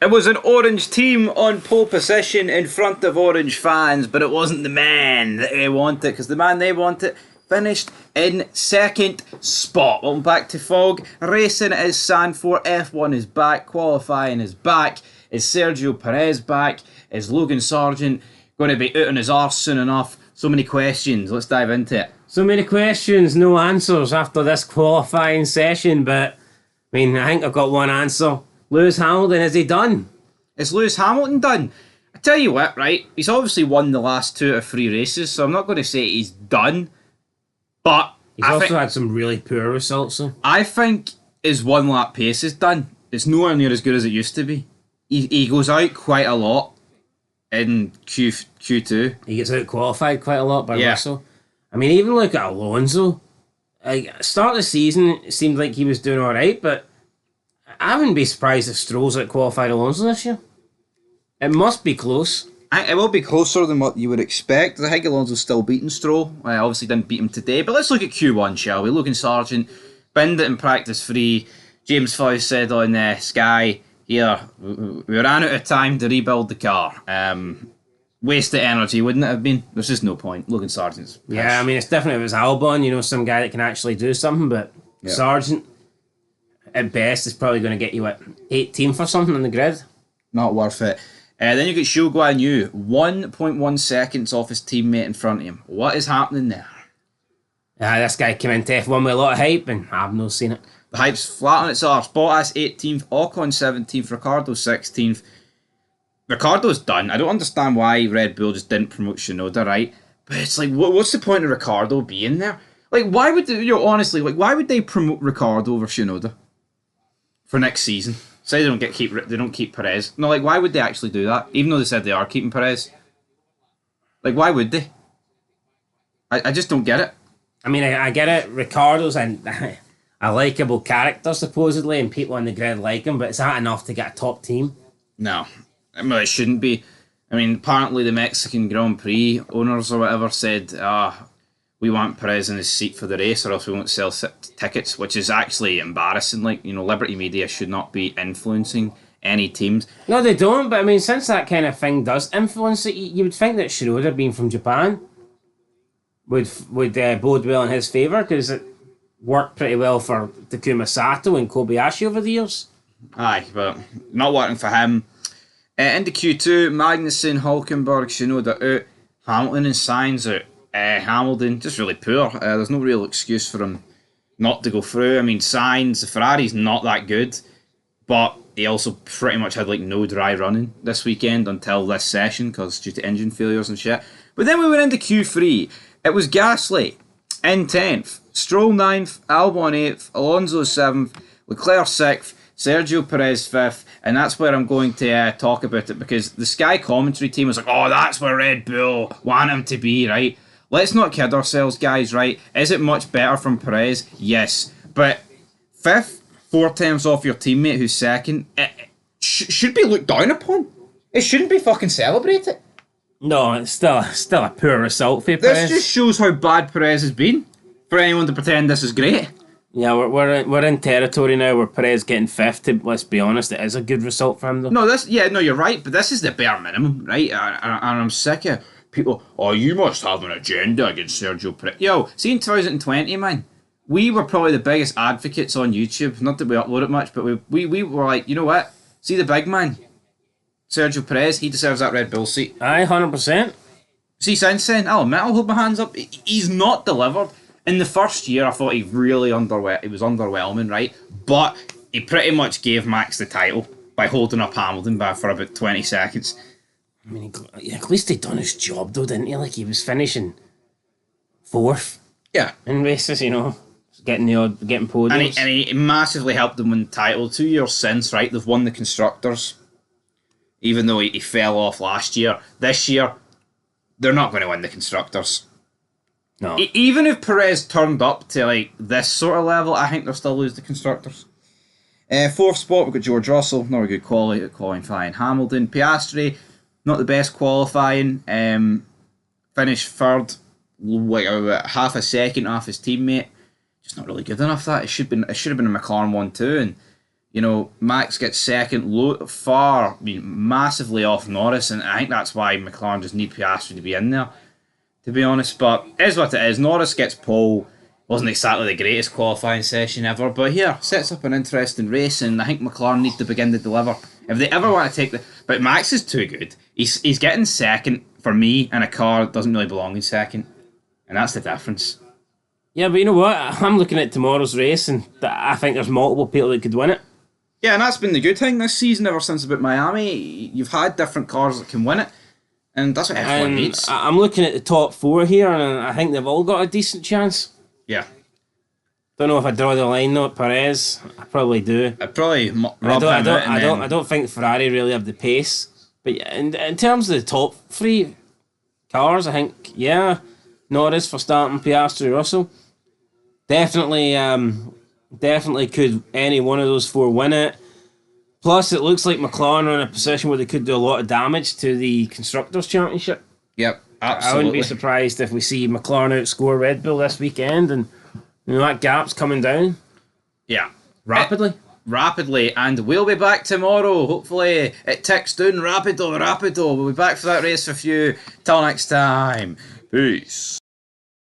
It was an orange team on pole position in front of orange fans, but it wasn't the man that they wanted, because the man they wanted finished in second spot. Welcome back to Fog. Racing is Sanford. F1 is back. Qualifying is back. Is Sergio Perez back? Is Logan Sargent going to be out on his arse soon enough? So many questions. Let's dive into it. So many questions, no answers after this qualifying session, but I think I've got one answer. Lewis Hamilton, is he done? Is Lewis Hamilton done? I tell you what, right? He's obviously won the last 2 out of 3 races, so I'm not going to say he's done. But he's also had some really poor results, though. I think his 1 lap pace is done. It's nowhere near as good as it used to be. He goes out quite a lot in Q2. He gets out qualified quite a lot by Russell. Even look at Alonso. Start of the season, it seemed like he was doing alright, but I wouldn't be surprised if Stroll's out qualified Alonso this year. It must be close. It will be closer than what you would expect. I think Alonso's still beating Stroll. I obviously didn't beat him today, but let's look at Q1, shall we? Logan Sargent, binned it in practice free. James Foy said on Sky, here, we ran out of time to rebuild the car. Wasted energy, wouldn't it have been? There's just no point. Logan Sargent's pish. Yeah, it's different if it was Albon, some guy that can actually do something, but Sargent, at best, is probably going to get you at 18th or something on the grid. Not worth it. Then you get Zhou Guan Yu, 1.1 seconds off his teammate in front of him. What is happening there? This guy came into F1 with a lot of hype, and I've not seen it. The hype's flat on its arse. Bottas 18th, Ocon 17th, Ricciardo 16th. Ricciardo's done. I don't understand why Red Bull just didn't promote Tsunoda, right? But it's like, what's the point of Ricciardo being there? Like, why would why would they promote Ricciardo over Tsunoda for next season? Say they don't keep Perez. No, why would they actually do that? Even though they said they are keeping Perez. Why would they? I just don't get it. I get it. Ricciardo's a likeable character, supposedly, and people on the grid like him, but is that enough to get a top team? No. It shouldn't be. Apparently the Mexican Grand Prix owners or whatever said, we want Perez in his seat for the race or else we won't sell tickets, which is actually embarrassing. Liberty Media should not be influencing any teams. No, they don't, but since that kind of thing does influence it, you would think that Schroeder, being from Japan, would bode well in his favour, because it worked pretty well for Takuma Sato and Kobayashi over the years. Aye, but not working for him. Into Q2, Magnussen, Hulkenberg, Tsunoda out, Hamilton and Sainz out. Hamilton, just really poor. There's no real excuse for him not to go through. Sainz, the Ferrari's not that good, but he also pretty much had no dry running this weekend until this session, because due to engine failures and shit. But then we went into Q3. It was Gasly in 10th, Stroll 9th, Albon 8th, Alonso 7th, Leclerc 6th, Sergio Perez 5th, and that's where I'm going to talk about it, because the Sky commentary team was like, oh, that's where Red Bull want him to be, right? Let's not kid ourselves, guys, right? Is it much better from Perez? Yes. But 5th, 4 times off your teammate who's 2nd, it should be looked down upon. It shouldn't be fucking celebrated. No, it's still a poor result for Perez. This just shows how bad Perez has been, for anyone to pretend this is great. Yeah, we're in territory now where Perez getting 5th. Let's be honest, it is a good result for him, though. No, you're right, but this is the bare minimum, right? And I'm sick of people, you must have an agenda against Sergio Perez. Yo, see in 2020, man, we were probably the biggest advocates on YouTube. Not that we upload it much, but we were like, you know what? See the big man, Sergio Perez, he deserves that Red Bull seat. Aye, 100%. See, since then, I'll admit, I'll hold my hands up. He's not delivered. In the first year, I thought he really he was underwhelming, right? But he pretty much gave Max the title by holding up Hamilton for about 20 seconds. At least he done his job, though, didn't he? He was finishing 4th. Yeah. In races, getting podiums. And he massively helped them win the title. 2 years since, right? They've won the Constructors, even though he fell off last year. This year, they're not going to win the Constructors. No. Even if Perez turned up to this sort of level, I think they'll still lose the Constructors. 4th spot, we've got George Russell, not a good qualifying. Hamilton, Piastri, not the best qualifying. Finished 3rd, half a second off his teammate. Just not really good enough. That it should have been a McLaren 1-2, and You know, Max gets second, massively off Norris, and I think that's why McLaren just need Piastri to be in there, to be honest. But it is what it is. Norris gets pole. Wasn't exactly the greatest qualifying session ever, but here, sets up an interesting race, and I think McLaren need to begin to deliver. If they ever want to take the... But Max is too good. He's getting second, for me, in a car that doesn't really belong in second. And that's the difference. Yeah, but you know what? I'm looking at tomorrow's race, and I think there's multiple people that could win it. Yeah, and that's been the good thing this season ever since about Miami. You've had different cars that can win it, and that's what F1 needs. I'm looking at the top 4 here, and I think they've all got a decent chance. Yeah. Don't know if I draw the line though at Perez. I probably do. I'd probably I don't think Ferrari really have the pace. But in terms of the top 3 cars, I think, yeah, Norris, Verstappen, Piastri, Russell. Definitely could any one of those 4 win it. Plus, it looks like McLaren are in a position where they could do a lot of damage to the Constructors' Championship. Yep, absolutely. I wouldn't be surprised if we see McLaren outscore Red Bull this weekend, and you know, that gap's coming down. Yeah. Rapidly, and we'll be back tomorrow. Hopefully it ticks down rapido. We'll be back for that race with you. Till next time. Peace.